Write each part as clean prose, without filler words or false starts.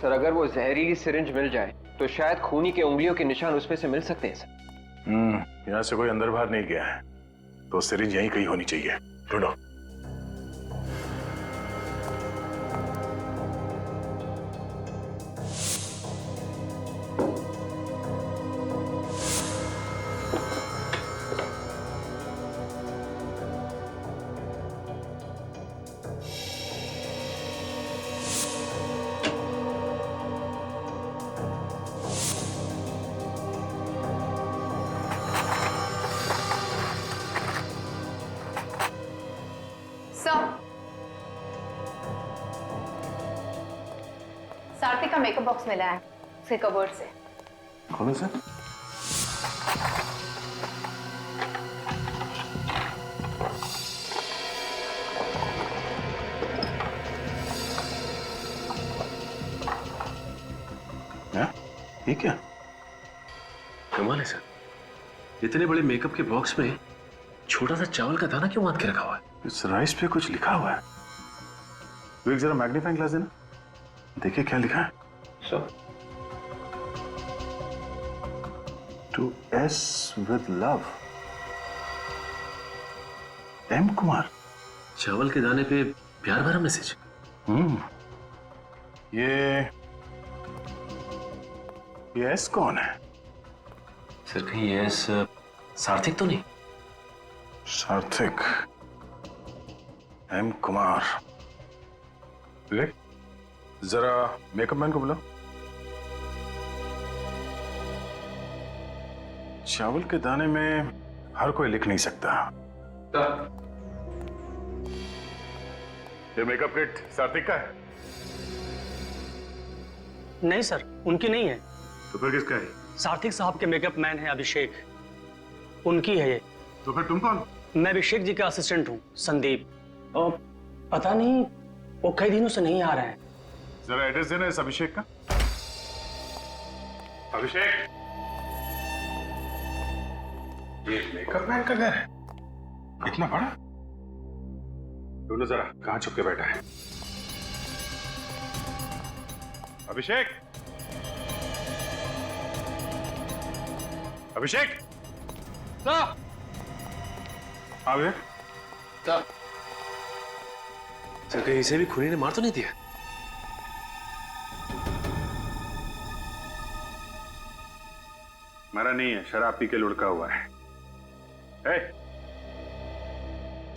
Sir अगर वो जहरीली सिरिंज मिल जाए तो शायद खूनी के उंगलियों के निशान उसमें से मिल सकते हैं सर। यहाँ से कोई अंदर बाहर नहीं गया है तो सिरिंज यहीं कहीं होनी चाहिए। ढूंढो। सार्थक का मेकअप बॉक्स मिला है उसके कबर्ड से। खोलो सर। ये क्या? कमाल है सर, इतने बड़े मेकअप के बॉक्स में छोटा सा चावल का दाना क्यों बांध के रखा हुआ है? इस राइस पे कुछ लिखा हुआ है। तो एक जरा मैग्नीफाइंग ग्लास देना, देखिए क्या लिखा है। Sir to S with love, M Kumar. चावल के दाने पे प्यार भरा मैसेज। ये एस कौन है? सर कहीं ये एस सार्थक तो नहीं? सार्थक, एम कुमार। विवेक, जरा मेकअप मैन को बुलाओ। चावल के दाने में हर कोई लिख नहीं सकता। ये मेकअप किट सार्थक का है? नहीं सर, उनकी नहीं है। तो फिर किसका है? सार्थक साहब के मेकअप मैन है अभिषेक, उनकी है ये। तो फिर तुम कौन? मैं अभिषेक जी का असिस्टेंट हूँ, संदीप। और पता नहीं वो कई दिनों से नहीं आ रहे हैं। जरा एड्रेस देना इस अभिषेक का। अभिषेक, ये मेकअप मैन का घर है? इतना बड़ा? ढूंढो जरा कहां छुप के बैठा है। अभिषेक, अभिषेक, आ गए? सर कहीं इसे भी खूनी ने मार तो नहीं दिया? मरा नहीं है, शराब पी के लुढ़का हुआ है।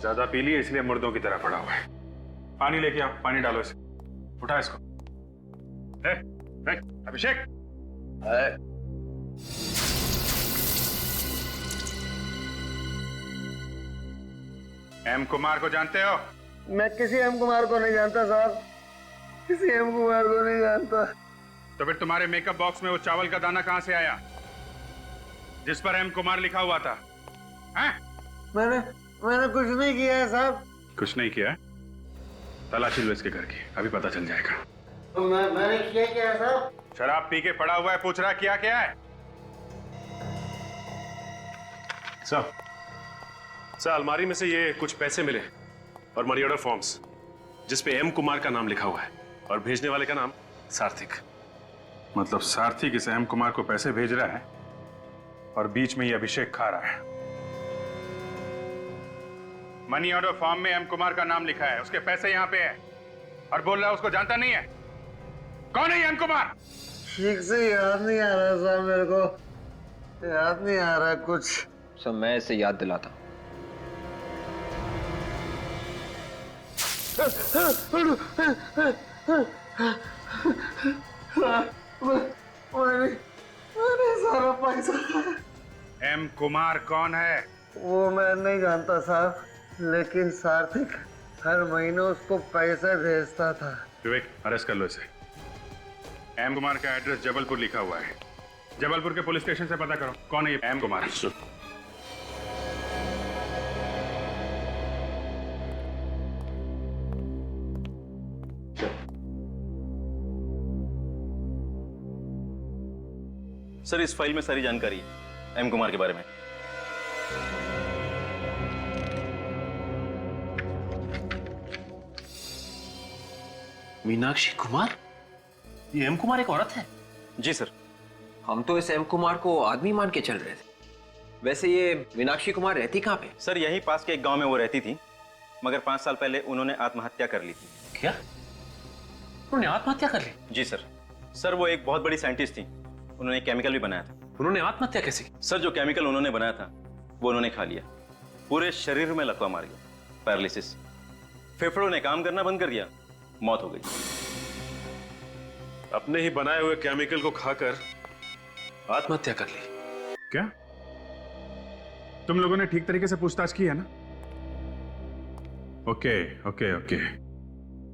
ज्यादा पी लिए इसलिए मुर्दों की तरह पड़ा हुआ है। पानी लेके आओ, पानी डालो इसे। उठा इसको। अभिषेक, एम कुमार को जानते हो? मैं किसी एम कुमार को नहीं जानता साहब, किसी एम कुमार को नहीं जानता। तो फिर तुम्हारे मेकअप बॉक्स में वो चावल का दाना कहां से आया जिस पर एम कुमार लिखा हुआ था? हैं? मैंने कुछ नहीं किया है साहब। कुछ नहीं किया? तलाशी लो इसके घर की, अभी पता चल जाएगा। तो मैंने किया क्या है साहब? शराब पी के पड़ा हुआ है, पूछ रहा किया क्या है? सर अलमारी में से ये कुछ पैसे मिले और मनी ऑर्डर फॉर्म्स जिसपे एम कुमार का नाम लिखा हुआ है और भेजने वाले का नाम सार्थक। मतलब सार्थक इस एम कुमार को पैसे भेज रहा है और बीच में ये अभिषेक खा रहा है। मनी ऑर्डर फॉर्म में एम कुमार का नाम लिखा है, उसके पैसे यहाँ पे है और बोल रहा है उसको जानता नहीं है। कौन है एम कुमार? ठीक से याद नहीं आ रहा साहब, मेरे को याद नहीं आ रहा कुछ। सर मैं इसे याद दिलाता हूँ। मैंने सारा पैसा। एम कुमार कौन है? वो मैं नहीं जानता साहब, लेकिन सार्थक हर महीने उसको पैसे भेजता था। विवेक, अरेस्ट कर लो इसे। एम कुमार का एड्रेस जबलपुर लिखा हुआ है, जबलपुर के पुलिस स्टेशन से पता करो कौन है ये एम कुमार। सर इस फाइल में सारी जानकारी है एम कुमार के बारे में। मीनाक्षी कुमार? ये एम कुमार एक औरत है? जी सर। हम तो इस एम कुमार को आदमी मान के चल रहे थे। वैसे ये मीनाक्षी कुमार रहती कहाँ पे? सर यहीं पास के एक गांव में वो रहती थी, मगर 5 साल पहले उन्होंने आत्महत्या कर ली थी। क्या? उन्होंने आत्महत्या कर ली? जी सर। सर वो एक बहुत बड़ी साइंटिस्ट थी, उन्होंने केमिकल भी बनाया था। उन्होंने आत्महत्या कैसे की? सर जो केमिकल उन्होंने बनाया था वो उन्होंने खा लिया, पूरे शरीर में लकवा मार गया, पैरालिसिस, फेफड़ों ने काम करना बंद कर दिया, मौत हो गई। अपने ही बनाए हुए केमिकल को खाकर आत्महत्या कर ली? क्या तुम लोगों ने ठीक तरीके से पूछताछ की है ना? ओके ओके ओके,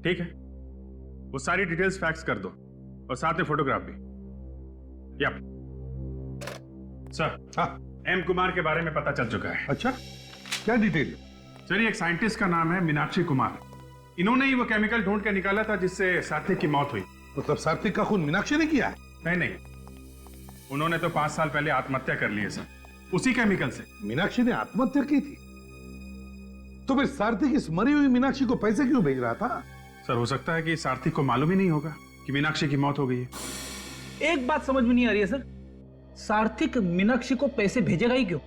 ठीक है। वो सारी डिटेल्स फैक्स कर दो और साथ में फोटोग्राफ भी। यप सर, एम कुमार के बारे में पता चल चुका है। अच्छा, क्या डिटेल? सर, एक साइंटिस्ट का नाम है मीनाक्षी कुमार। इन्होंने ही वो केमिकल ढूंढ के निकाला था जिससे सात्विक की मौत हुई। मतलब सात्विक का खून मीनाक्षी ने किया है? नहीं, उन्होंने तो 5 साल पहले आत्महत्या कर ली है सर, उसी केमिकल से। मीनाक्षी ने आत्महत्या की थी? तो फिर सात्विक इस मरी हुई मीनाक्षी को पैसे क्यों भेज रहा था? सर, हो सकता है कि सात्विक को मालूम ही नहीं होगा कि मीनाक्षी की मौत हो गई है। एक बात समझ में नहीं आ रही है सर, सार्थिक मीनाक्षी को पैसे भेजेगा ही क्यों?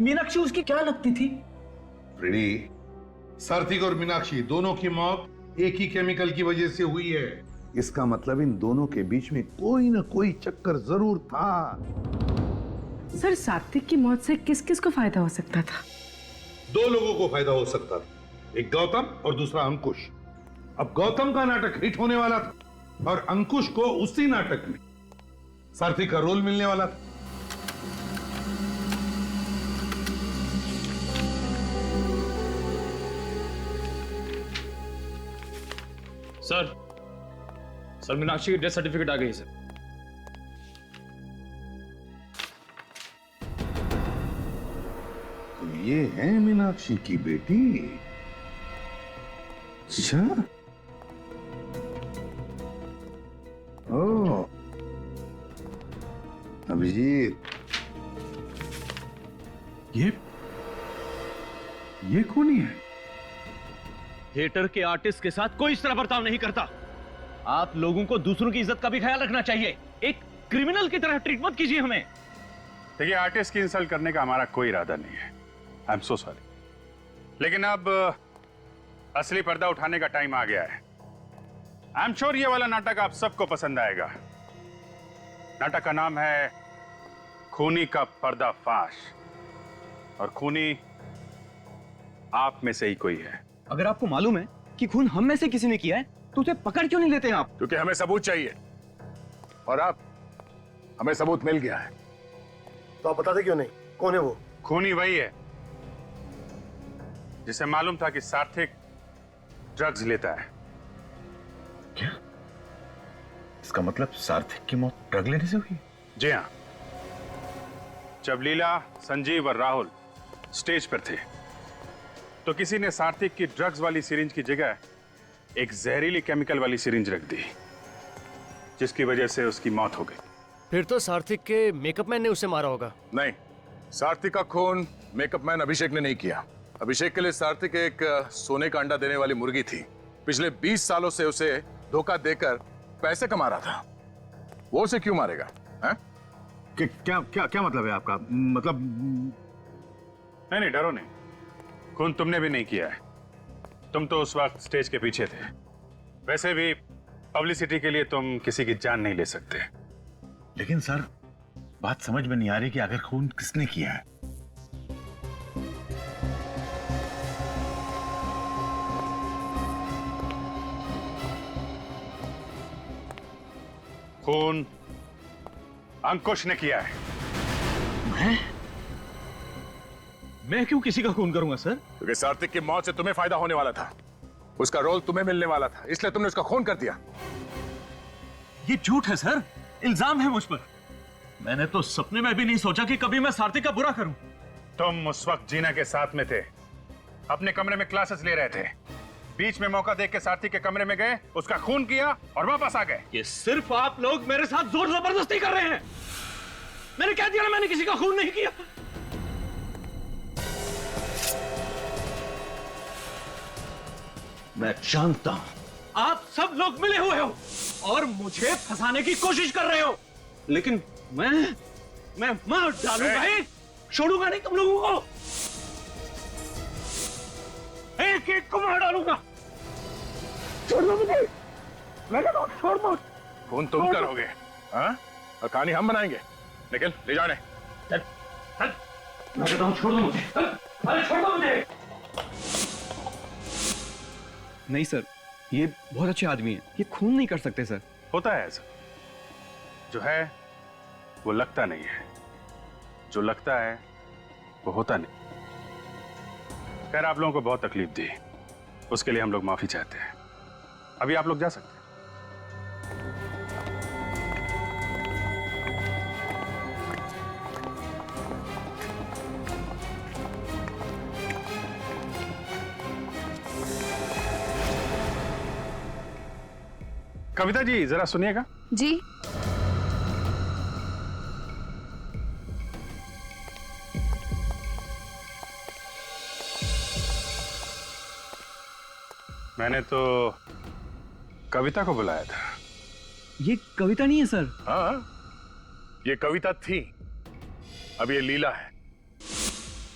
मीनाक्षी उसकी क्या लगती थी? रेडी, सात्विक और मीनाक्षी दोनों की मौत एक ही केमिकल की वजह से हुई है। इसका मतलब इन दोनों के बीच में कोई ना कोई चक्कर जरूर था। सर, सात्विक की मौत से किस किस को फायदा हो सकता था? 2 लोगों को फायदा हो सकता था, एक गौतम और दूसरा अंकुश। अब गौतम का नाटक हिट होने वाला था और अंकुश को उसी नाटक में सात्विक का रोल मिलने वाला था। सर मीनाक्षी की डेथ सर्टिफिकेट आ गई सर। तो ये है मीनाक्षी की बेटी? अच्छा, ओ अभिजीत, ये कौन ही है? थिएटर के आर्टिस्ट के साथ कोई इस तरह बर्ताव नहीं करता। आप लोगों को दूसरों की इज्जत का भी ख्याल रखना चाहिए। एक क्रिमिनल की तरह ट्रीट मत कीजिए हमें। देखिए, आर्टिस्ट की इंसल्ट करने का हमारा कोई इरादा नहीं है। I am so sorry. लेकिन अब असली पर्दा उठाने का टाइम आ गया है। आई एम श्योर ये वाला नाटक आप सबको पसंद आएगा। नाटक का नाम है खूनी का पर्दाफाश, और खूनी आप में से ही कोई है। अगर आपको मालूम है कि खून हम में से किसी ने किया है तो उसे पकड़ क्यों नहीं लेते हैं आप? क्योंकि हमें सबूत चाहिए, और अब हमें सबूत मिल गया है। तो आप बताते क्यों नहीं? कौन है वो? खूनी वही है जिसे मालूम था कि सात्विक ड्रग्स लेता है। क्या? इसका मतलब सात्विक की मौत ड्रग लेने से हुई? जी हाँ। जब लीला, संजीव और राहुल स्टेज पर थे तो किसी ने सात्विक की ड्रग्स वाली सिरिंज की जगह एक जहरीली केमिकल वाली सिरिंज रख दी, जिसकी वजह से उसकी मौत हो गई। फिर तो सात्विक के मेकअप मैन ने उसे मारा होगा। नहीं, सात्विक का खून मेकअप मैन अभिषेक ने नहीं किया। अभिषेक के लिए सात्विक एक सोने का अंडा देने वाली मुर्गी थी। पिछले 20 सालों से उसे धोखा देकर पैसे कमा रहा था। वो उसे क्यों मारेगा? हैं? क्या क्या क्या मतलब है आपका? मतलब नहीं, डरो नहीं। खून तुमने भी नहीं किया है। तुम तो उस वक्त स्टेज के पीछे थे। वैसे भी पब्लिसिटी के लिए तुम किसी की जान नहीं ले सकते। लेकिन सर, बात समझ में नहीं आ रही कि आखिर खून किसने किया है। खून अंकुश ने किया है। मैं क्यों किसी का खून करूंगा सर? क्योंकि सात्विक की मौत से तुम्हें फायदा होने वाला था, उसका रोल तुम्हें मिलने वाला था, इसलिए तुमने उसका खून कर दिया। ये झूठ है सर, इल्जाम है मुझ पर। मैंने तो सपने में भी नहीं सोचा कि कभी मैं सात्विक का बुरा करूं। तुम उस वक्त जीना के साथ में थे, अपने कमरे में क्लासेस ले रहे थे। बीच में मौका देख के सात्विक के कमरे में गए, उसका खून किया और वापस आ गए। ये सिर्फ आप लोग मेरे साथ जोर जबरदस्ती कर रहे हैं। मैंने क्या दिया? मैंने किसी का खून नहीं किया। मैं जानता हूं आप सब लोग मिले हुए हो और मुझे फंसाने की कोशिश कर रहे हो, लेकिन मैं मार डालूंगा ही, छोड़ूंगा नहीं तुम लोगों को, एक एक को मार डालूंगा। छोड़ दो मुझे, मैं कहता हूं छोड़ दो। खून तुम करोगे, हाँ? और कहानी हम बनाएंगे। निकल, ले जाने। चल, चल, मैं कहता हूं छोड़ दो मुझे, अरे छोड़ दो मुझे। नहीं सर, ये बहुत अच्छे आदमी हैं, ये खून नहीं कर सकते सर। होता है ऐसा, जो है वो लगता नहीं है, जो लगता है वो होता नहीं। खैर, आप लोगों को बहुत तकलीफ दी, उसके लिए हम लोग माफी चाहते हैं। अभी आप लोग जा सकते हैं। कविता जी, जरा सुनिएगा। जी। मैंने तो कविता को बुलाया था। ये कविता नहीं है सर। हाँ, ये कविता थी, अब ये लीला है।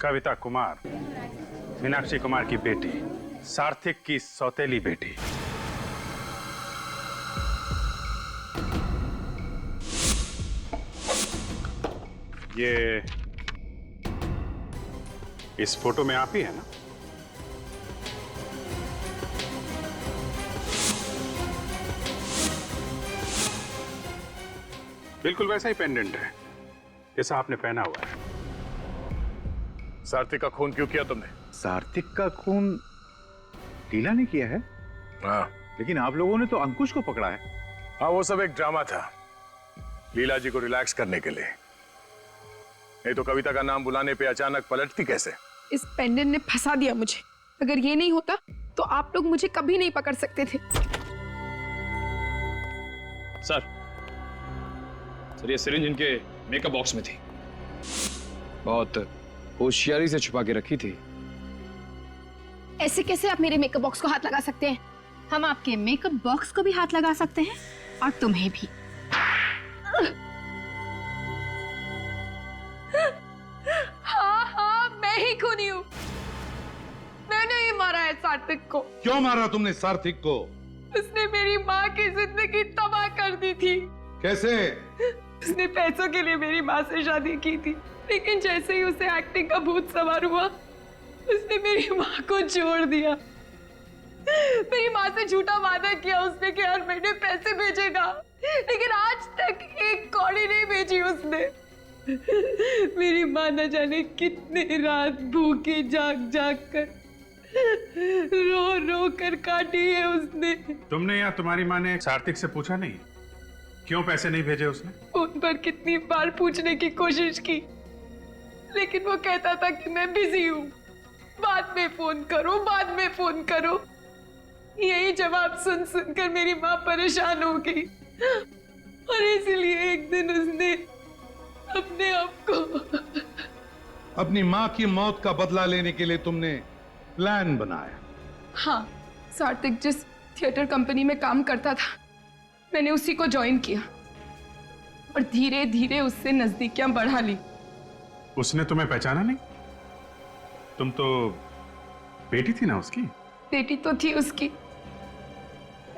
कविता कुमार, मीनाक्षी कुमार की बेटी, सार्थक की सौतेली बेटी। ये इस फोटो में आप ही है ना? बिल्कुल वैसा ही पेंडेंट है जैसा आपने पहना हुआ है। सार्थक का खून क्यों किया तुमने? सार्थक का खून लीला ने किया है? हाँ। लेकिन आप लोगों ने तो अंकुश को पकड़ा है। हाँ, वो सब एक ड्रामा था, लीला जी को रिलैक्स करने के लिए। नहीं तो कविता का नाम बुलाने पे अचानक पलटती कैसे? इस पेंडेंट ने फंसा दिया मुझे। अगर ये नहीं होता तो आप लोग मुझे कभी नहीं पकड़ सकते थे। सर, ये सिरिंज इनके मेकअप बॉक्स में थी, बहुत होशियारी से छुपा के रखी थी। ऐसे कैसे आप मेरे मेकअप बॉक्स को हाथ लगा सकते हैं? हम आपके मेकअप बॉक्स को भी हाथ लगा सकते हैं और तुम्हें भी। हाँ, मैं ही खूनी हूँ। मैंने ही मारा है सार्थक को। क्यों मारा तुमने सार्थक को? उसने मेरी माँ की जिंदगी तबाह कर दी थी। कैसे? उसने पैसों के लिए मेरी माँ से शादी की थी, लेकिन जैसे ही उसे एक्टिंग का भूत सवार हुआ, उसने मेरी माँ को छोड़ दिया। मेरी माँ से झूठा वादा किया उसने कि हर महीने पैसे भेजेगा, लेकिन आज तक एक कौड़ी नहीं भेजी उसने। मेरी माँ न जाने कितने रात भूखी जाग जाग कर रो रो कर काटी है उसने। तुमने या तुम्हारी माँ ने सार्थक से पूछा नहीं क्यों पैसे नहीं भेजे उसने? फोन पर कितनी बार पूछने की कोशिश की, लेकिन वो कहता था कि मैं बिजी हूँ, बाद में फोन करो, बाद में फोन करो। यही जवाब सुन सुनकर मेरी माँ परेशान हो गई और इसलिए एक दिन उसने अपने आप को अपनी माँ की मौत का बदला लेने के लिए तुमने प्लान बनाया? हाँ, सार्थक जिस थिएटर कंपनी में काम करता था, मैंने उसी को ज्वाइन किया और धीरे धीरे उससे नजदीकियां बढ़ा ली। उसने तुम्हें पहचाना नहीं? तुम तो बेटी थी ना उसकी? बेटी तो थी उसकी,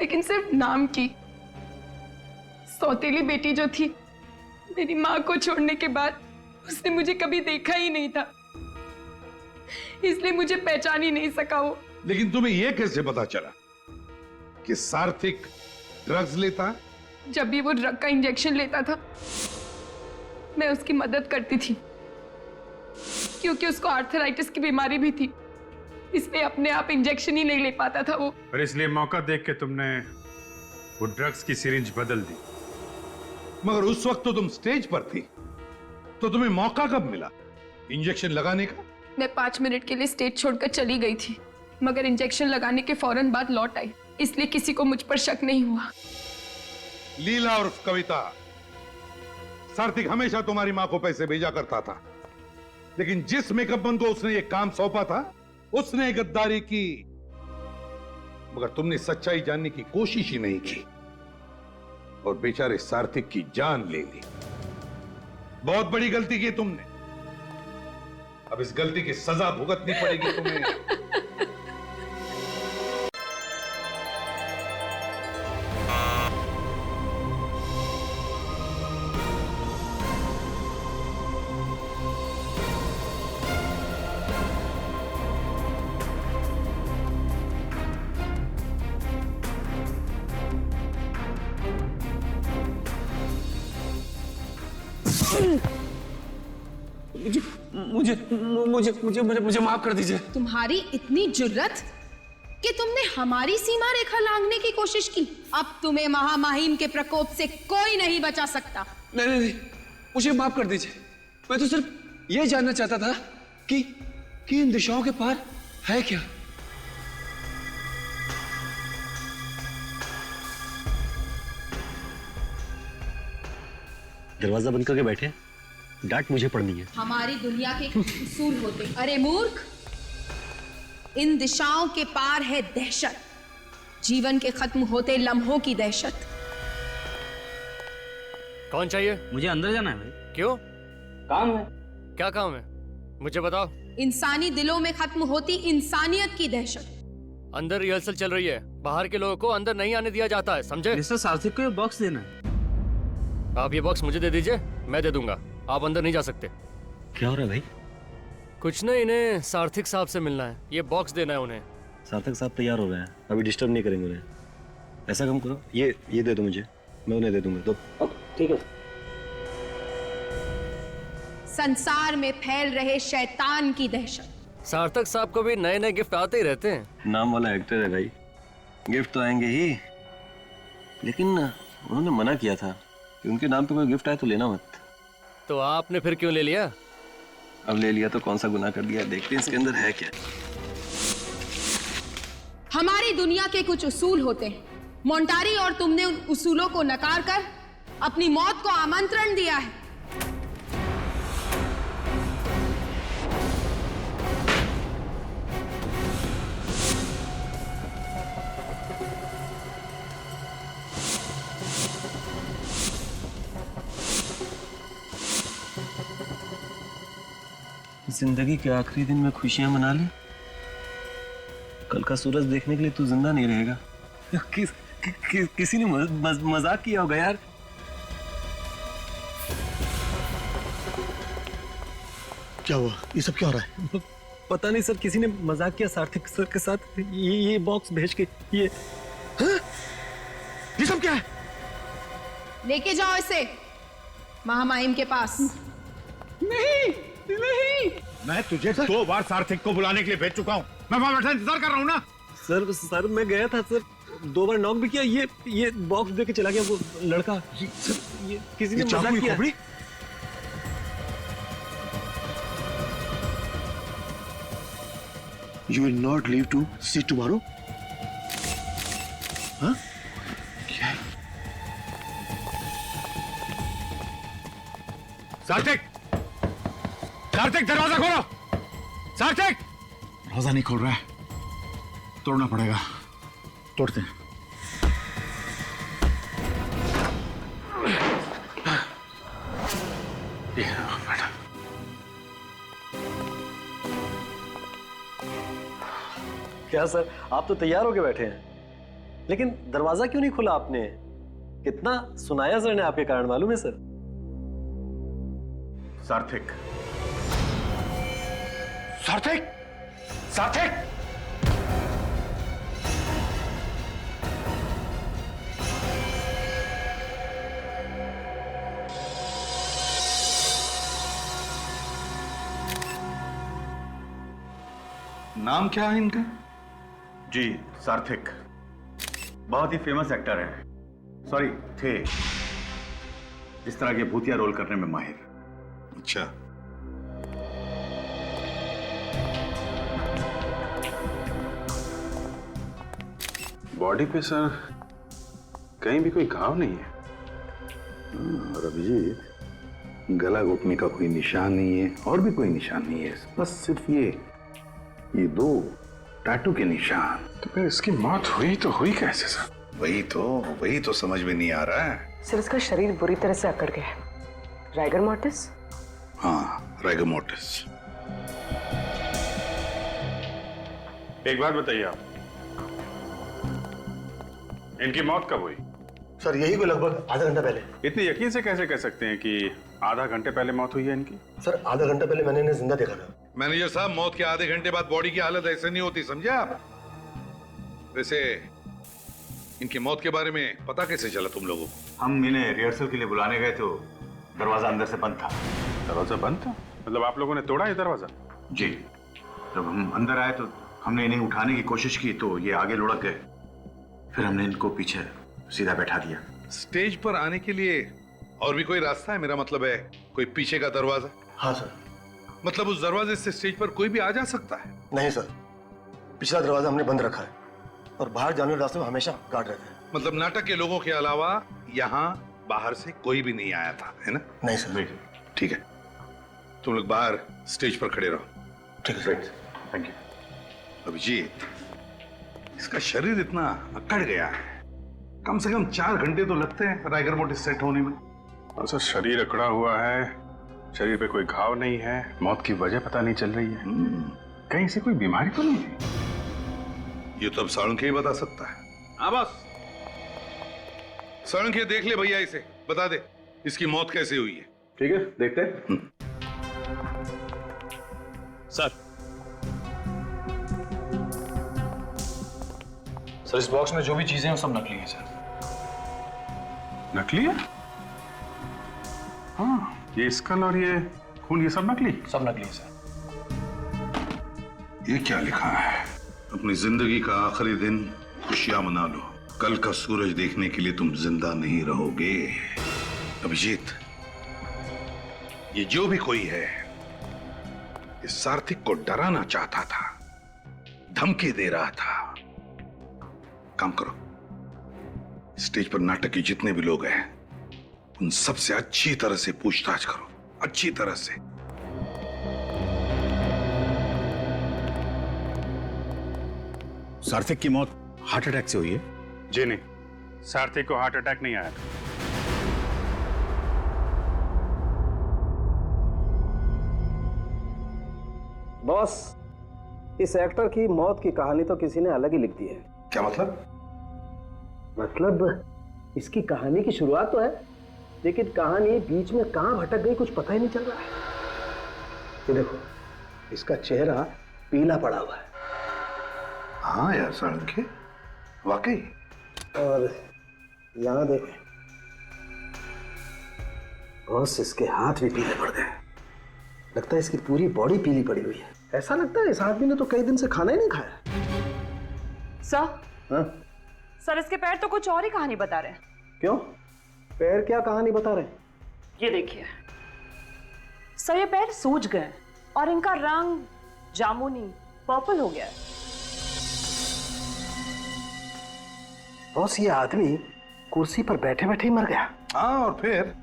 लेकिन सिर्फ नाम की। सौतेली बेटी जो थी, मेरी माँ को छोड़ने के बाद उसने मुझे कभी देखा ही नहीं था, इसलिए मुझे पहचान ही नहीं सका वो। लेकिन तुम्हें यह कैसे पता चला कि सार्थक ड्रग्स लेता? जब भी वो ड्रग का इंजेक्शन लेता था, मैं उसकी मदद करती थी, क्योंकि उसको आर्थराइटिस की बीमारी भी थी, इसलिए अपने आप इंजेक्शन ही नहीं ले पाता था वो। और इसलिए मौका देख के तुमने वो ड्रग्स की सिरिंज बदल दी। मगर उस वक्त तो तुम स्टेज पर थी, तो तुम्हें मौका कब मिला इंजेक्शन लगाने का? मैं 5 मिनट के लिए स्टेज छोड़कर चली गई थी, मगर इंजेक्शन लगाने के फौरन बाद लौट आई, इसलिए किसी को मुझ पर शक नहीं हुआ। लीला और कविता, सार्थक हमेशा तुम्हारी मां को पैसे भेजा करता था, लेकिन जिस मेकअप मैन को उसने ये काम सौंपा था, उसने गद्दारी की। मगर तुमने सच्चाई जानने की कोशिश ही नहीं की और बेचारे सार्थक की जान ले ली। बहुत बड़ी गलती की तुमने। अब इस गलती की सजा भुगतनी पड़ेगी तुम्हें। मुझे मुझे मुझे मुझे मुझे माफ कर दीजिए। तुम्हारी इतनी जुर्रत कि तुमने हमारी सीमा रेखा लांघने की कोशिश की। अब तुम्हें महामहिम के प्रकोप से कोई नहीं बचा सकता। नहीं नहीं नहीं, मुझे माफ कर दीजिए। मैं तो सिर्फ ये जानना चाहता था कि इन दिशाओं के पार है क्या। दरवाजा बंद करके बैठे, डांट मुझे पड़नी है। हमारी दुनिया के उसूल होते। अरे मूर्ख, इन दिशाओं के पार है दहशत, जीवन के खत्म होते लम्हों की दहशत। कौन चाहिए? मुझे अंदर जाना है भाई। क्यों? काम है। क्या काम है? मुझे बताओ। इंसानी दिलों में खत्म होती इंसानियत की दहशत। अंदर रिहर्सल चल रही है, बाहर के लोगों को अंदर नहीं आने दिया जाता है, समझे? मिस्टर सार्थक को ये बॉक्स देना है। आप ये बॉक्स मुझे दे दीजिए, मैं दे दूंगा। आप अंदर नहीं जा सकते। क्या हो रहा है भाई? कुछ नहीं, इन्हें सार्थक साहब से मिलना है, ये बॉक्स देना है उन्हें। सार्थक साहब तैयार हो रहे हैं, अभी डिस्टर्ब नहीं करेंगे उन्हें। ऐसा काम करो, ये दे दो मुझे, मैं उन्हें दे दूंगा। तो ठीक है। संसार में फैल रहे शैतान की दहशत। सार्थक साहब को भी नए नए गिफ्ट आते ही रहते हैं। नाम वाला एक्टर है भाई, गिफ्ट तो आएंगे ही, लेकिन उन्होंने मना किया था कि उनके नाम पे कोई गिफ्ट आए तो लेना मत। तो आपने फिर क्यों ले लिया? अब ले लिया तो कौन सा गुनाह कर दिया, देखते हैं इसके अंदर है क्या। हमारी दुनिया के कुछ उसूल होते हैं मोंटारी, और तुमने उन उसूलों को नकार कर अपनी मौत को आमंत्रण दिया है। जिंदगी के आखिरी दिन में खुशियां मना ले, कल का सूरज देखने के लिए तू जिंदा नहीं रहेगा। किसी ने मजाक किया होगा यार। क्या हुआ? ये सब क्या हो रहा है? पता नहीं सर, किसी ने मजाक किया सार्थक सर के साथ। ये बॉक्स भेज के ये सब क्या है? लेके जाओ इसे महामहिम के पास। नहीं नहीं, मैं तुझे 2 बार सार्थक को बुलाने के लिए भेज चुका हूँ। मैं वहां बैठा इंतजार कर रहा हूँ ना। सर मैं गया था सर, 2 बार नॉक भी किया, ये बॉक्स दे के चला गया वो लड़का। ये किसी ने मजाक किया। You will not leave to see tomorrow? हाँ? क्या? सार्थक, सार्थक दरवाजा खोलो। सार्थक! दरवाजा नहीं खोल रहा है, तोड़ना पड़ेगा। तोड़ते हैं। क्या सर, आप तो तैयार होके बैठे हैं, लेकिन दरवाजा क्यों नहीं खोला आपने? कितना सुनाया सर ने आपके कारण, मालूम है सर? सार्थक, सार्थक, सार्थक! नाम क्या है इनका? जी सार्थक, बहुत ही फेमस एक्टर हैं। सॉरी, थे। इस तरह के भूतिया रोल करने में माहिर। अच्छा, बॉडी पे सर कहीं भी कोई घाव नहीं है। और अभिजीत, गला घुटने का कोई निशान नहीं है और भी कोई निशान नहीं है। बस सिर्फ ये 2 टैटू के निशान। तो फिर इसकी मौत हुई तो हुई कैसे सर? वही तो समझ में नहीं आ रहा है। सर इसका शरीर बुरी तरह से अकड़ गया है। Rigor mortis? हाँ, राइगर मोर्टिस। एक बात बताइए आप, इनकी मौत कब हुई? सर यही को लगभग आधा घंटा पहले। इतने यकीन से कैसे कह सकते हैं कि आधा घंटे पहले मौत हुई है इनकी? सर आधा घंटा पहले मैंने इन्हें जिंदा देखा था। मैनेजर साहब, मौत के आधे घंटे बाद बॉडी की हालत ऐसे नहीं होती, समझे आप? वैसे इनकी मौत के बारे में पता कैसे चला तुम लोगों को? हम इन्हें रिहर्सल के लिए बुलाने गए तो दरवाजा अंदर से बंद था। दरवाजा बंद था? मतलब आप लोगों ने तोड़ा ये दरवाजा? जी, जब हम अंदर आए तो हमने इन्हें उठाने की कोशिश की तो ये आगे लुढ़क गए, फिर हमने इनको पीछे सीधा बैठा दिया। स्टेज पर आने के लिए और भी कोई रास्ता है? मेरा मतलब है कोई पीछे का दरवाजा? हाँ सर। मतलब उस दरवाजे से स्टेज पर कोई भी आ जा सकता है? नहीं सर, पिछला दरवाजा हमने बंद रखा है और बाहर जाने वाले रास्ते में हमेशा गार्ड रहते हैं। मतलब नाटक के लोगों के अलावा यहाँ बाहर से कोई भी नहीं आया था, है ना? नहीं सर। ठीक है, तुम लोग बाहर स्टेज पर खड़े रहो। ठीक है सर। Thank you. अभिजीत, इसका शरीर इतना अकड़ गया है, कम से कम 4 घंटे तो लगते हैं राइगर मोर्टिस सेट होने में। और सर शरीर अकड़ा हुआ है, शरीर पे कोई घाव नहीं है, मौत की वजह पता नहीं चल रही है। कहीं से कोई बीमारी तो नहीं है? ये तो अब साळुंखे ही बता सकता है। हाँ बॉस। साळुंखे देख ले भैया, इसे बता दे इसकी मौत कैसे हुई है। ठीक है, देखते हैं। सर इस बॉक्स में जो भी चीजें हैं सब नकली हैं सर। नकली है? हाँ, ये स्कल और ये खून, ये सब नकली? सब नकली है सर। ये क्या लिखा है? अपनी जिंदगी का आखिरी दिन खुशियां मना लो, कल का सूरज देखने के लिए तुम जिंदा नहीं रहोगे। अभिजीत, ये जो भी कोई है, इस सार्थिक को डराना चाहता था, धमकी दे रहा था। काम करो, स्टेज पर नाटक के जितने भी लोग हैं उन सब से अच्छी तरह से पूछताछ करो, अच्छी तरह से। सार्थिक की मौत हार्ट अटैक से हुई है? जी नहीं, सार्थिक को हार्ट अटैक नहीं आया था। बॉस, इस एक्टर की मौत की कहानी तो किसी ने अलग ही लिख दी है। क्या मतलब? मतलब इसकी कहानी की शुरुआत तो है, लेकिन कहानी बीच में कहां भटक गई कुछ पता ही नहीं चल रहा है। ये देखो, इसका चेहरा पीला पड़ा हुआ है। हाँ यार साळुंखे, वाकई। और यहां देखें बॉस, इसके हाथ भी पीले पड़ गए। लगता है इसकी पूरी बॉडी पीली पड़ी हुई है। ऐसा लगता है इस आदमी ने तो कई दिन से खाना ही नहीं खाया। सर? हाँ? सर इसके पैर तो कुछ और ही कहानी बता रहे हैं। क्यों? पैर क्या कहानी बता रहे हैं? ये देखिए सर, ये पैर सूज गए और इनका रंग जामुनी पर्पल हो गया है। बॉस, ये आदमी कुर्सी पर बैठे बैठे ही मर गया। हाँ, और फिर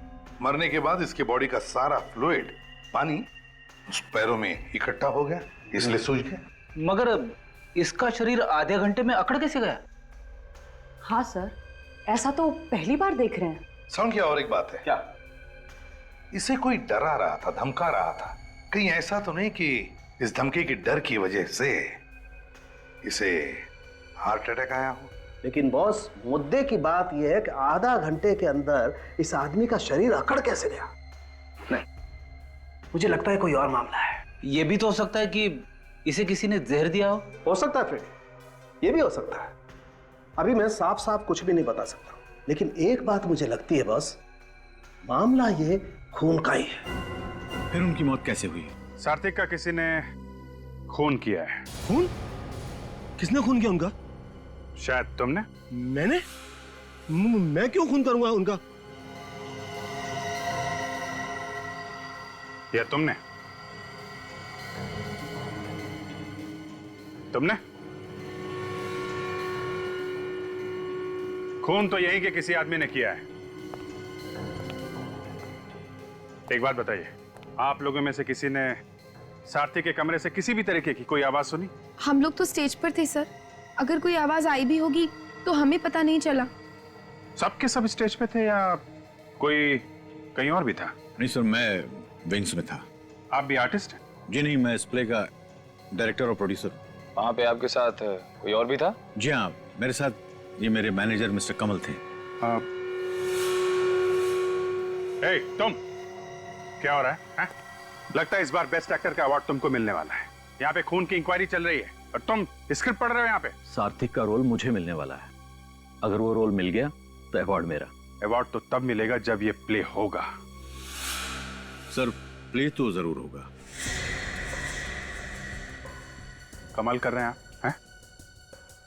मरने के बाद इसके बॉडी का सारा फ्लूइड, पानी उस पैरों में इकट्ठा हो गया, इसलिए सूज गया। मगर इसका शरीर आधे घंटे में अकड़ कैसे गया? हाँ सर, ऐसा तो पहली बार देख रहे हैं। साळुंखे, और एक बात है। क्या? इसे कोई डरा रहा था, धमका रहा था। कहीं ऐसा तो नहीं कि इस धमकी के डर की वजह से इसे हार्ट अटैक आया हो? लेकिन बॉस, मुद्दे की बात यह है कि आधा घंटे के अंदर इस आदमी का शरीर अकड़ कैसे गया? नहीं, मुझे लगता है कोई और मामला है। ये भी तो हो सकता है कि इसे किसी ने जहर दिया हो सकता है फ्रेडी, ये भी हो सकता है। अभी मैं साफ साफ कुछ भी नहीं बता सकता, लेकिन एक बात मुझे लगती है बॉस, मामला ये खून का ही है। फिर उनकी मौत कैसे हुई? सार्थिक का किसी ने खून किया है। खून? किसने खून किया उनका? शायद तुमने। मैंने? मैं क्यों खून करूंगा उनका? या तुमने? तुमने? खून तो यही के किसी आदमी ने किया है। एक बात बताइए, आप लोगों में से किसी ने सारथी के कमरे से किसी भी तरीके की कोई आवाज सुनी? हम लोग तो स्टेज पर थे सर, अगर कोई आवाज आई भी होगी तो हमें पता नहीं चला। सबके सब स्टेज पे थे या कोई कहीं और भी था? नहीं सर, मैं विंग्स में था। आप भी आर्टिस्ट हैं? जी नहीं, मैं इस प्ले का डायरेक्टर और प्रोड्यूसर। वहाँ पे आपके साथ कोई और भी था? जी हाँ, मेरे साथ ये मेरे मैनेजर मिस्टर कमल थे। ए, तुम क्या हो रहा है? लगता है इस बार बेस्ट एक्टर का अवार्ड तुमको मिलने वाला है। यहाँ पे खून की इंक्वायरी चल रही है और तुम स्क्रिप्ट पढ़ रहे हो यहाँ पे। सार्थिक का रोल मुझे मिलने वाला है, अगर वो रोल मिल गया तो अवार्ड मेरा। अवार्ड तो तब मिलेगा जब ये प्ले होगा। सर, प्ले तो जरूर होगा। कमाल कर रहे हैं आप, हैं?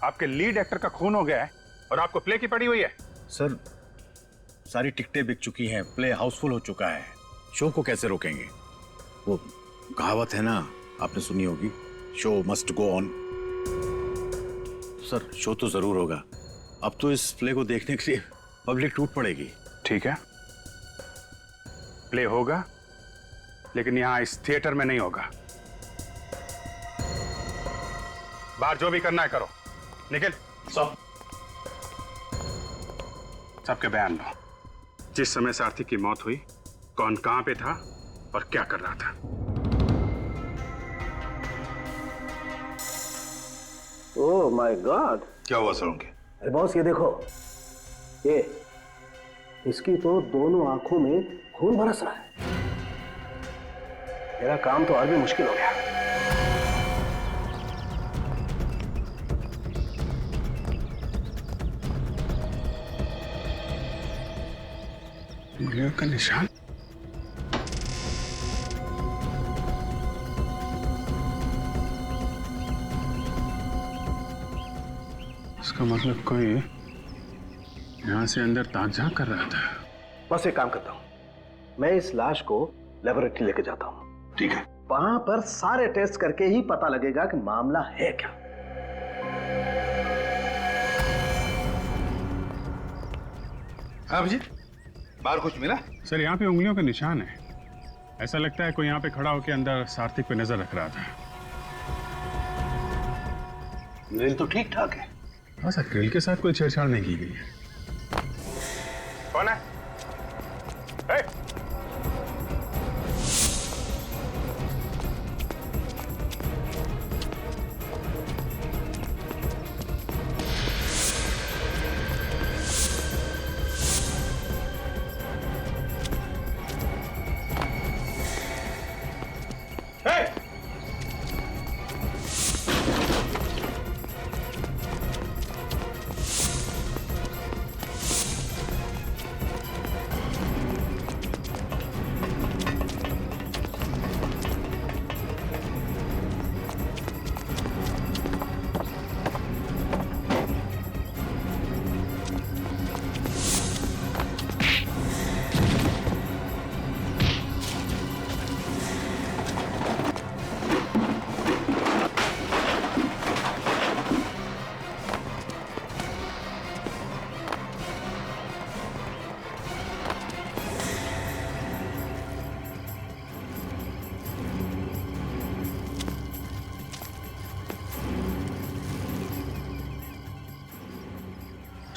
आपके लीड एक्टर का खून हो गया है और आपको प्ले की पड़ी हुई है। सर, सारी टिकटें बिक चुकी हैं, प्ले हाउसफुल हो चुका है, शो को कैसे रोकेंगे? वो कहावत है ना, आपने सुनी होगी, show must go on. Sir, show तो जरूर होगा। अब तो इस प्ले को देखने के लिए पब्लिक टूट पड़ेगी। ठीक है, प्ले होगा, लेकिन यहां इस थिएटर में नहीं होगा। बाहर जो भी करना है करो। निखिल, सबके बयान लो। जिस समय सारथी की मौत हुई, कौन कहां पे था और क्या कर रहा था? ओह माय गॉड, क्या हुआ सर उनके? अरे बॉस ये देखो, ये इसकी तो दोनों आंखों में खून बरस रहा है। मेरा काम तो और भी मुश्किल हो गया। उंगलियों का निशान। इसका मतलब कोई यहां से अंदर ताक झांक कर रहा था। बस एक काम करता हूं, मैं इस लाश को लेबोरेटरी लेके जाता हूं। ठीक है। वहां पर सारे टेस्ट करके ही पता लगेगा कि मामला है क्या। हाँ अभिजीत, बाहर कुछ मिला? सर, यहाँ पे उंगलियों का निशान है। ऐसा लगता है कोई यहाँ पे खड़ा होकर अंदर सारथिक पे नजर रख रहा था। ग्रिल तो ठीक ठाक है। हाँ सर, ग्रिल के साथ कोई छेड़छाड़ नहीं की गई है। कौन है? ए!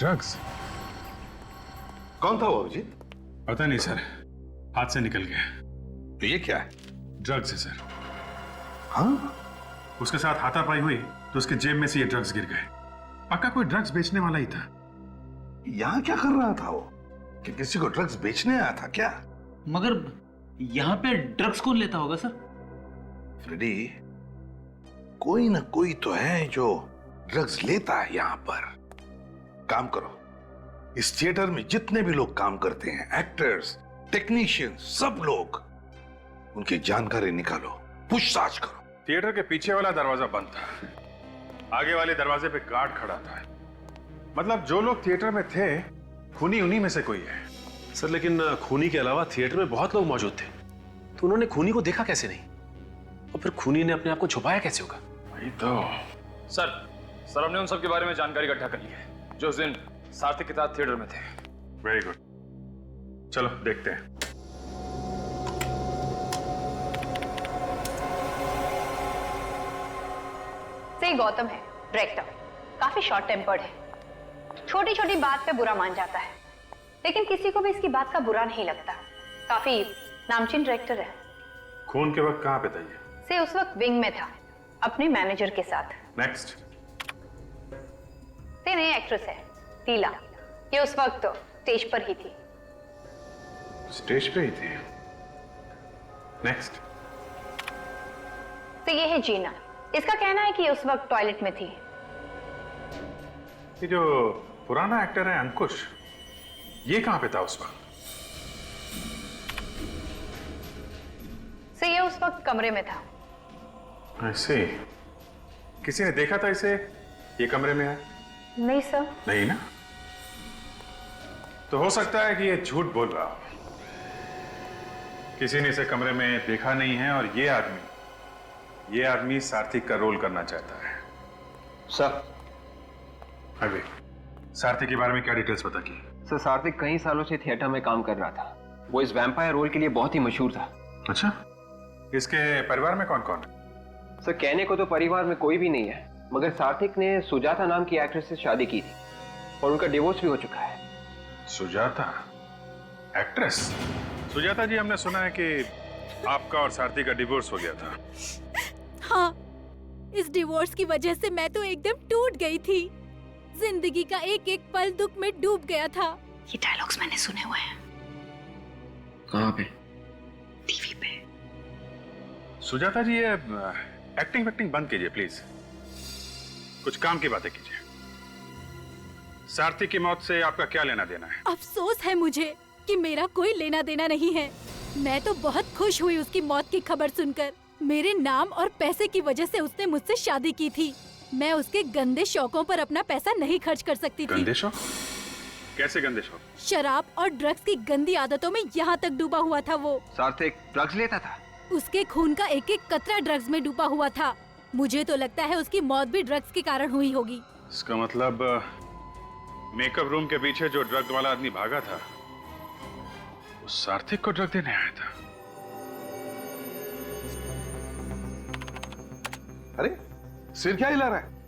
ड्रग्स? कौन था वो अभिजीत? पता नहीं सर, हाथ से निकल गया। तो ये क्या है? ड्रग्स है सर। हाँ? उसके साथ हाथापाई हुई तो उसके जेब में से ये ड्रग्स गिर गए। पक्का कोई ड्रग्स बेचने वाला ही था। यहाँ क्या कर रहा था वो? कि किसी को ड्रग्स बेचने आया था क्या? मगर यहाँ पे ड्रग्स कौन लेता होगा सर? फ्रेडी, कोई ना कोई तो है जो ड्रग्स लेता है यहाँ पर। काम करो, इस थिएटर में जितने भी लोग काम करते हैं, एक्टर्स, टेक्नीशियन, सब लोग, उनकी जानकारी निकालो, पूछताछ करो। थिएटर के पीछे वाला दरवाजा बंद था, आगे वाले दरवाजे पे गार्ड खड़ा था। मतलब जो लोग थिएटर में थे, खूनी उन्हीं में से कोई है। सर, लेकिन खूनी के अलावा थिएटर में बहुत लोग मौजूद थे, तो उन्होंने खूनी को देखा कैसे नहीं? और फिर खूनी ने अपने आप को छुपाया कैसे होगा? वही तो। सर हमने उन सब के बारे में जानकारी इकट्ठा कर ली है जो उस दिन सारथिक के साथ थिएटर में थे। वेरी गुड, चलो देखते हैं। ये गौतम है, डायरेक्टर। काफी शॉर्ट टेम्पर्ड है, छोटी छोटी बात पे बुरा मान जाता है, लेकिन किसी को भी इसकी बात का बुरा नहीं लगता। काफी नामचीन डायरेक्टर है। खून के वक्त कहाँ पे था ये? से उस वक्त विंग में था, अपने मैनेजर के साथ। नेक्स्ट। से नई एक्ट्रेस है, तीला। ये उस वक्त स्टेज पर ही थी। स्टेज पे ही थी। नेक्स्ट। तो ये है जीना। इसका कहना है कि ये उस वक्त टॉयलेट में थी। ये जो पुराना एक्टर है अंकुश, ये कहाँ पे था उस वक्त? से ये उस वक्त कमरे में था। ऐसे किसी ने देखा था इसे ये कमरे में है? नहीं सर। नहीं ना? तो हो सकता है कि ये झूठ बोल रहा हो। किसी ने इसे कमरे में देखा नहीं है और ये आदमी सार्थिक का रोल करना चाहता है। सर। अभी सार्थिक के बारे में क्या डिटेल्स पता की? सर, सार्थिक कई सालों से थिएटर में काम कर रहा था। वो इस वैम्पायर रोल के लिए बहुत ही मशहूर था। अच्छा, इसके परिवार में कौन कौन? सर, कहने को तो परिवार में कोई भी नहीं है, मगर सार्थिक ने सुजाता नाम की एक्ट्रेस से शादी की थी और उनका डिवोर्स भी हो चुका है। सुजाता एक्ट्रेस? सुजाता जी, हमने सुना है कि आपका और सार्थिक का डिवोर्स हो गया था। हाँ, इस डिवोर्स की वजह से मैं तो एकदम टूट गई थी। जिंदगी का एक एक पल दुख में डूब गया था। ये डायलॉग्स मैंने सुने हुए हैं। कहाँ पे? टीवी पे। सुजाता जी, ये एक्टिंग वैक्टिंग बंद कीजिए प्लीज, कुछ काम की बातें कीजिए। सार्थिक की मौत से आपका क्या लेना देना है? अफसोस है मुझे कि मेरा कोई लेना देना नहीं है। मैं तो बहुत खुश हुई उसकी मौत की खबर सुनकर। मेरे नाम और पैसे की वजह से उसने मुझसे शादी की थी। मैं उसके गंदे शौकों पर अपना पैसा नहीं खर्च कर सकती थी। गंदे शौक? कैसे गंदे शौक? शराब और ड्रग्स की गंदी आदतों में यहाँ तक डूबा हुआ था वो। सार्थिक ड्रग्स लेता था? उसके खून का एक एक कतरा ड्रग्स में डूबा हुआ था। मुझे तो लगता है उसकी मौत भी ड्रग्स के कारण हुई होगी। इसका मतलब मेकअप रूम के पीछे जो ड्रग वाला आदमी भागा था, वो सार्थिक को ड्रग देने आया था। अरे सिर क्या हिला रहा है?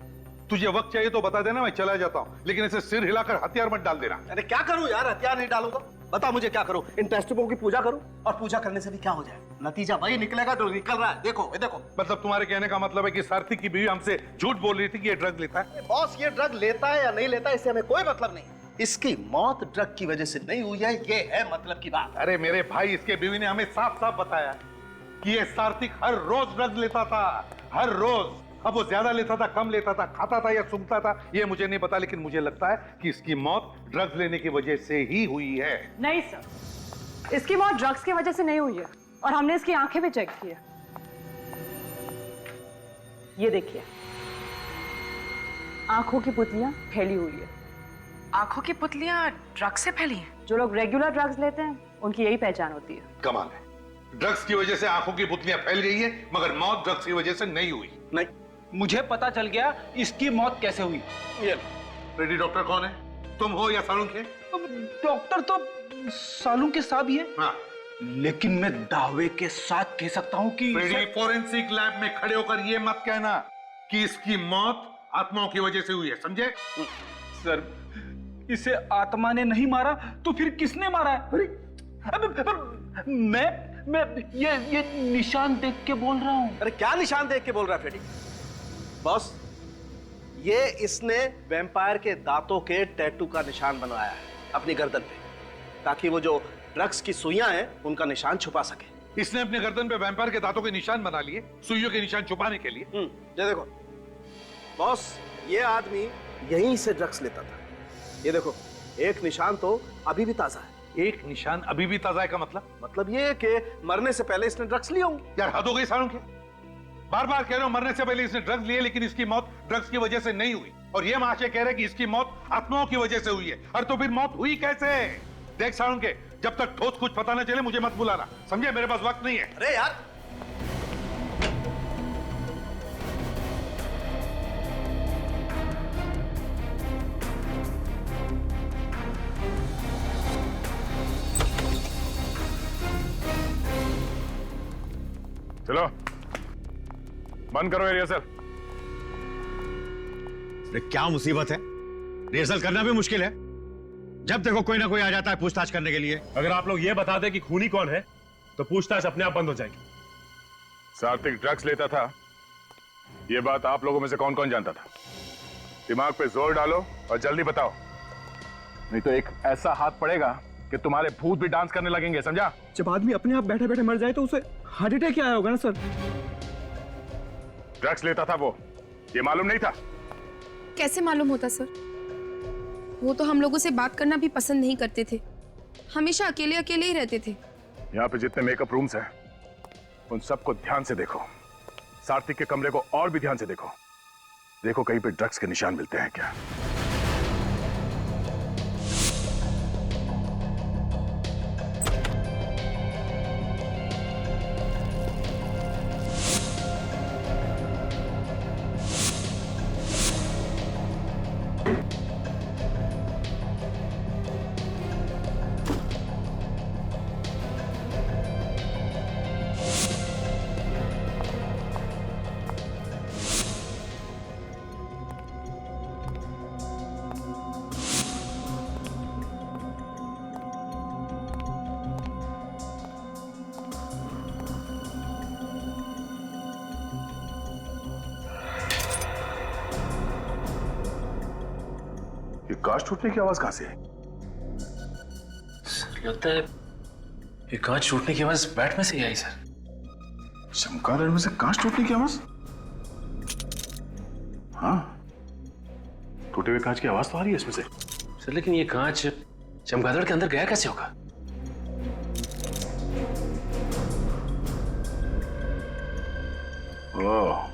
तुझे वक्त चाहिए तो बता देना, मैं चला जाता हूँ, लेकिन ऐसे सिर हिलाकर हथियार मत डाल देना। अरे क्या करूं यार, हथियार नहीं डालूंगा। बता मुझे क्या करूं? इन टेस्ट ट्यूबों की पूजा करूं? और पूजा करने से भी क्या हो जाए? नतीजा वही निकलेगा जो निकल रहा है। देखो देखो। मतलब तुम्हारे कहने का मतलब है कि सार्थिक की बीवी हमसे झूठ बोल रही थी कि ये ड्रग लेता है? बॉस, ये ड्रग लेता है या नहीं लेता है इससे हमें कोई मतलब नहीं। इसकी मौत ड्रग की वजह से नहीं हुई है, ये है मतलब की बात। अरे मेरे भाई, इसके बीवी ने हमें साफ साफ बताया कि ये सार्थिक हर रोज ड्रग लेता था, हर रोज। अब वो ज्यादा लेता था, कम लेता था, खाता था या सूंघता था, ये मुझे नहीं पता, लेकिन मुझे लगता है कि इसकी मौत ड्रग्स लेने की वजह से ही हुई है। नहीं सर, इसकी मौत ड्रग्स की वजह से नहीं हुई है और हमने इसकी आंखें भी चेक की है। ये देखिए, आंखों की पुतलियां फैली हुई है। आंखों की पुतलियां ड्रग्स से फैली हैं? जो लोग रेगुलर ड्रग्स लेते हैं उनकी यही पहचान होती है। कमाल है, ड्रग्स की वजह से आंखों की पुतलियां फैल गई है, मगर मौत ड्रग्स की वजह से नहीं हुई। नहीं, मुझे पता चल गया इसकी मौत कैसे हुई। ये रेडी डॉक्टर कौन है? तुम हो या सालुंखे? डॉक्टर तो सालुंखे साहब ही है। हाँ, लेकिन मैं दावे के साथ कह सकता हूँ कि फोरेंसिक लैब में खड़े होकर ये मत कहना कि इसकी मौत आत्माओं की वजह से हुई है, समझे? सर, इसे आत्मा ने नहीं मारा तो फिर किसने मारा है? मैं ये निशान देख के बोल रहा हूँ। अरे क्या निशान देख के बोल रहा है फ्रेडी? बॉस, ये इसने वैम्पायर के दांतों के टैटू का निशान बनवाया है अपनी गर्दन पे, ताकि वो जो ड्रग्स की सुइयां हैं उनका निशान छुपा सके। इसने अपने गर्दन पे वैम्पायर के दांतों के निशान बना लिए, सुइयों के निशान छुपाने के लिए। ये देखो बॉस, ये आदमी यहीं से ड्रग्स लेता था। ये देखो, एक निशान तो अभी भी ताजा है। एक निशान अभी भी ताजा है का मतलब ये कि मरने से पहले इसने ड्रग्स लिए होंगे। यार हद हो गई सालों के, बार बार कह रहे हो मरने से पहले इसने ड्रग्स लिए, लेकिन इसकी मौत ड्रग्स की वजह से नहीं हुई। और ये महाशय कह रहे हैं कि इसकी मौत आत्माओं की वजह से हुई है। और तो फिर मौत हुई कैसे? देख सालों के, जब तक ठोस कुछ पता न चले मुझे मत बुलाना, समझे? मेरे पास वक्त नहीं है। अरे यार, चलो बंद करो रिहर्सल। अरे क्या मुसीबत है, रिहर्सल करना भी मुश्किल है। जब देखो कोई ना कोई आ जाता है पूछताछ करने के लिए। अगर आप लोग ये बता दें कि खूनी कौन है तो पूछताछ अपने आप बंद हो जाएगी। सात्विक ड्रग्स लेता था, ये बात आप लोगों में से कौन कौन जानता था? दिमाग पे जोर डालो और जल्दी बताओ, नहीं तो एक ऐसा हाथ पड़ेगा कि तुम्हारे भूत भी डांस करने लगेंगे, समझा? जब आदमी अपने आप बैठे बैठे मर जाए तो उसे हार्ट अटैक क्या आया होगा ना सर? ड्रग्स लेता था वो, ये मालूम नहीं था? कैसे मालूम होता सर? वो तो हम लोगों से बात करना भी पसंद नहीं करते थे, हमेशा अकेले अकेले ही रहते थे। यहाँ पे जितने मेकअप रूम्स हैं उन सबको ध्यान से देखो, सात्विक के कमरे को और भी ध्यान से देखो। देखो कहीं पे ड्रग्स के निशान मिलते हैं क्या। ये कांच टूटने की आवाज कहां से है? सर लगता है ये कांच टूटने की आवाज बैट में से ही आई सर। चमगादड़ में से कांच टूटने की आवाज? हाँ, टूटे हुए कांच की आवाज तो आ रही है इसमें से। सर लेकिन ये कांच चमगादड़ के अंदर गया कैसे होगा? ओह,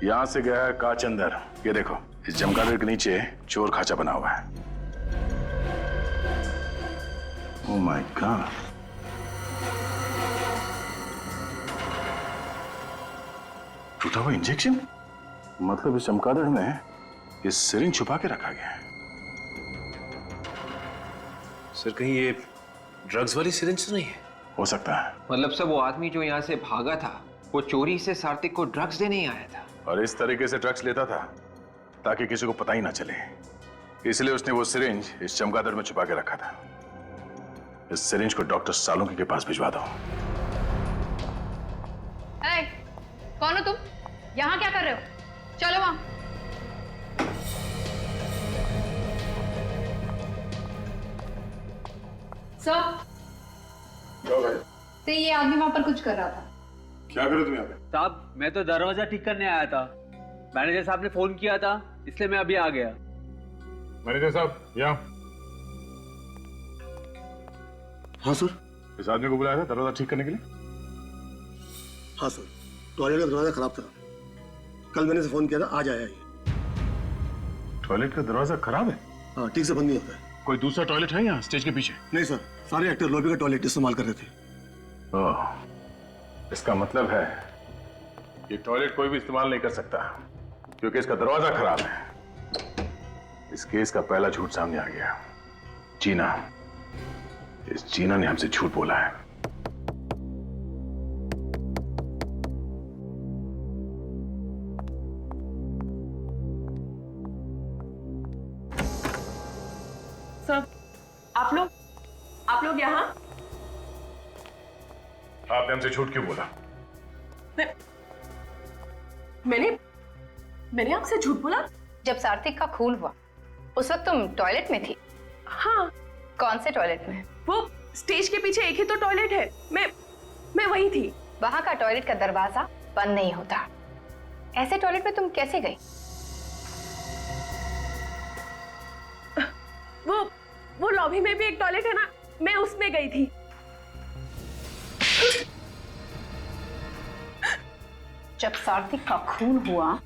यहां से गया है कांच अंदर। ये देखो, इस चमगादड़ के नीचे चोर खाचा बना हुआ है। ओह माय गॉड, टूटा हुआ इंजेक्शन। मतलब इस चमगादड़ में ये सिरिंज छुपा के रखा गया है। सर कहीं ये ड्रग्स वाली सिरिंज तो नहीं है? हो सकता है। मतलब सब वो आदमी जो यहाँ से भागा था वो चोरी से सात्विक को ड्रग्स देने ही आया था, और इस तरीके से ड्रग्स लेता था ताकि किसी को पता ही ना चले। इसलिए उसने वो सिरिंज इस चमगादड़ में छुपा के रखा था। इस सिरिंज को डॉक्टर सालुंकी के पास भिजवा दो। ए, कौन हो तुम? यहाँ क्या कर रहे हो? चलो वहां। सर, तो ये आदमी वहां पर कुछ कर रहा था। क्या करो तुम यहाँ पे? साहब मैं तो दरवाजा ठीक करने आया था, मैनेजर साहब ने फोन किया था इसलिए मैं अभी आ गया। मैनेजर साहब यहाँ। हाँ सर। इस आदमी को बुलाया था दरवाजा ठीक करने के लिए? हाँ सर, टॉयलेट का दरवाजा खराब था, कल मैंने से फोन किया था, आज आया ये। टॉयलेट का दरवाजा खराब है? हाँ, ठीक से बंद नहीं होता है। कोई दूसरा टॉयलेट है यहाँ स्टेज के पीछे? नहीं सर, सारे एक्टर लॉबी का टॉयलेट इस्तेमाल कर रहे थे। ओह, इसका मतलब है ये टॉयलेट कोई भी इस्तेमाल नहीं कर सकता क्योंकि इसका दरवाजा खराब है। इस केस का पहला झूठ सामने आ गया। जीना, इस जीना ने हमसे झूठ बोला है। सर, आप लोग यहाँ? आपने हमसे झूठ क्यों बोला? मैंने आपसे झूठ बोला? जब सात्विक का खून हुआ उस वक्त तुम टॉयलेट में थी? हाँ। कौन से टॉयलेट में? वो स्टेज के पीछे एक ही तो टॉयलेट है, मैं वहीं थी। वहां का टॉयलेट का दरवाजा बंद नहीं होता, ऐसे टॉयलेट में तुम कैसे गई? वो लॉबी में भी एक टॉयलेट है ना, मैं उसमें गई थी। जब सात्विक का खून हुआ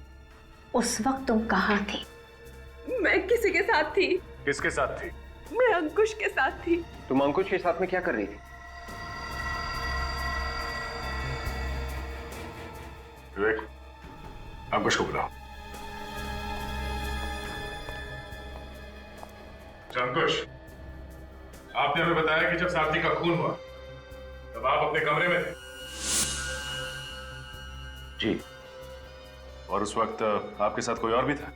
उस वक्त तुम कहाँ थी? मैं किसी के साथ थी। किसके साथ थी? मैं अंकुश के साथ थी। तुम अंकुश के साथ में क्या कर रही थी? विवेक, अंकुश को बुलाओ। अंकुश, आपने हमें बताया कि जब सात्विक का खून हुआ तब आप अपने कमरे में थे। जी। और उस वक्त आपके साथ कोई और भी था?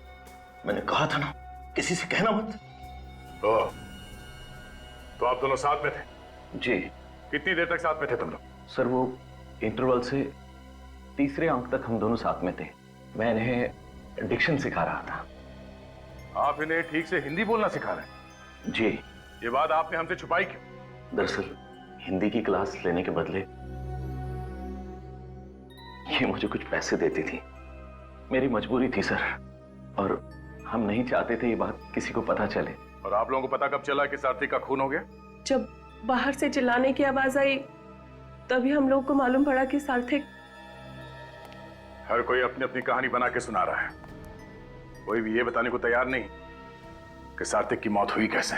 मैंने कहा था ना, किसी से कहना मत। तो आप दोनों साथ में थे? जी। कितनी देर तक साथ में थे तुम लोग? सर वो इंटरवल से तीसरे अंक तक हम दोनों साथ में थे। मैं इन्हें डिक्शन सिखा रहा था। आप इन्हें ठीक से हिंदी बोलना सिखा रहे हैं? जी। ये बात आपने हमसे छुपाई क्यों? दरअसल हिंदी की क्लास लेने के बदले ये मुझे कुछ पैसे देती थी। मेरी मजबूरी थी सर, और हम नहीं चाहते थे ये बात किसी को पता चले। और आप लोगों को पता कब चला कि सार्थक का खून हो गया? जब बाहर से चिल्लाने की आवाज आई तभी हम लोगों को मालूम पड़ा कि सार्थक। हर कोई अपनी अपनी कहानी बना के सुना रहा है, कोई भी ये बताने को तैयार नहीं कि सार्थक की मौत हुई कैसे।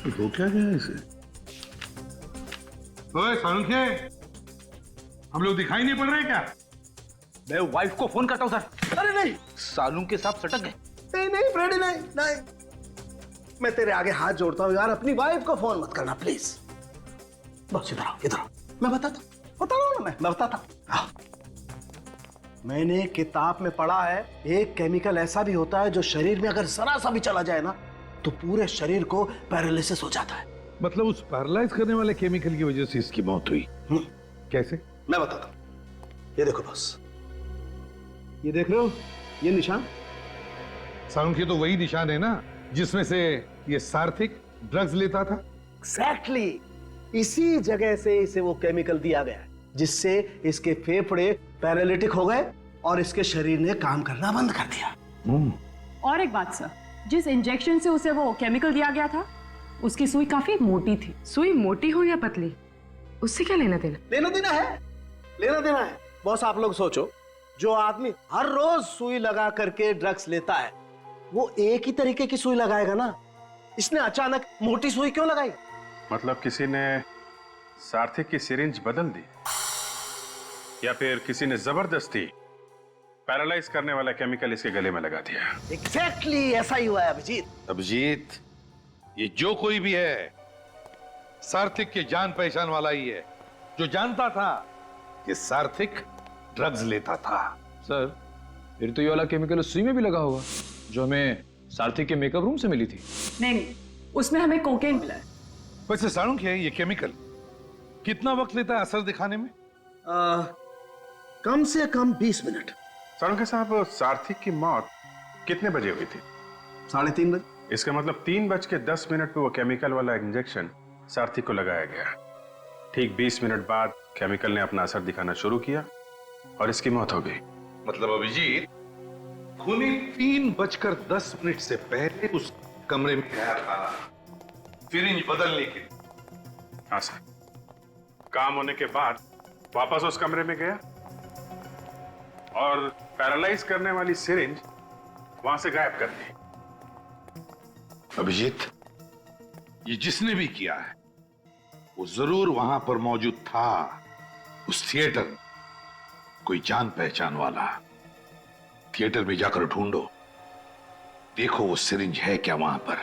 हो क्या गया इसे? ओए सांख्य, हम लोग दिखाई नहीं पड़ रहे क्या? मैं वाइफ को फोन करता हूं सर। अरे नहीं, सालू के साथ सटक गए। नहीं नहीं फ्रेडी, नहीं नहीं, मैं तेरे आगे हाथ जोड़ता हूं यार, अपनी वाइफ को फोन मत करना प्लीज। बस इधर आओ, इधर आओ, मैं बताता हूं ना, मैं बताता हूं। मैंने किताब में पढ़ा है, एक केमिकल ऐसा भी होता है जो शरीर में अगर जरा सा भी चला जाए ना तो पूरे शरीर को पैरालिसिस हो जाता है। मतलब उस पैरालाइज करने वाले केमिकल की वजह से इसकी मौत हुई? कैसे? मैं बताता हूं। ये देखो बॉस, ये देख रहे हो ये निशान? सांख्य तो वही निशान है ना जिसमें से ये सार्थक ड्रग्स लेता था। एग्जैक्टली, इसी जगह से इसे वो केमिकल दिया गया जिससे इसके फेफड़े पैरालिटिक हो गए और इसके शरीर ने काम करना बंद कर दिया। और एक बात सर, जिस इंजेक्शन से उसे वो केमिकल दिया गया था उसकी सुई काफी मोटी थी। सुई मोटी हो या पतली, उससे क्या लेना देना? लेना देना है, लेना देना है। बॉस आप लोग सोचो, जो आदमी हर रोज सुई लगा करके ड्रग्स लेता है वो एक ही तरीके की सुई लगाएगा ना। इसने अचानक मोटी सुई क्यों लगाई? मतलब किसी ने सार्थक की सिरिंज बदल दी, या फिर किसी ने जबरदस्ती पैरालाइज करने वाला केमिकल इसके गले में लगा दिया। एग्जैक्टली ऐसा ही हुआ है अभिजीत। अभिजीत, ये जो कोई भी है सार्थक के जान पहचान वाला ही है, जो जानता था कि सार्थक ड्रग्स लेता था। सर फिर तो ये वाला केमिकल उस सुई में भी लगा होगा जो हमें सार्थक के मेकअप रूम से मिली थी। नहीं, उसमें हमें कोकेन मिला है। वैसे साणु क्या है ये केमिकल कितना वक्त लेता है असर दिखाने में? कम से कम 20 मिनट। साणु साहब, सार्थक की मौत कितने बजे हुई थी? 3:30 बजे। इसका मतलब 3:10 पे वो केमिकल वाला इंजेक्शन सार्थक को लगाया गया। ठीक 20 मिनट बाद केमिकल ने अपना असर दिखाना शुरू किया और इसकी मौत हो गई। मतलब अभिजीत खूनी 3:10 से पहले उस कमरे में गया था सिरिंज बदलने के लिए। हाँ सर, काम होने के बाद वापस उस कमरे में गया और पैरालाइज करने वाली सिरिंज वहां से गायब कर दी। अभिजीत, ये जिसने भी किया है वो जरूर वहां पर मौजूद था, उस थिएटर में। कोई जान पहचान वाला। थिएटर में जाकर ढूंढो, देखो वो सिरिंज है क्या वहां पर।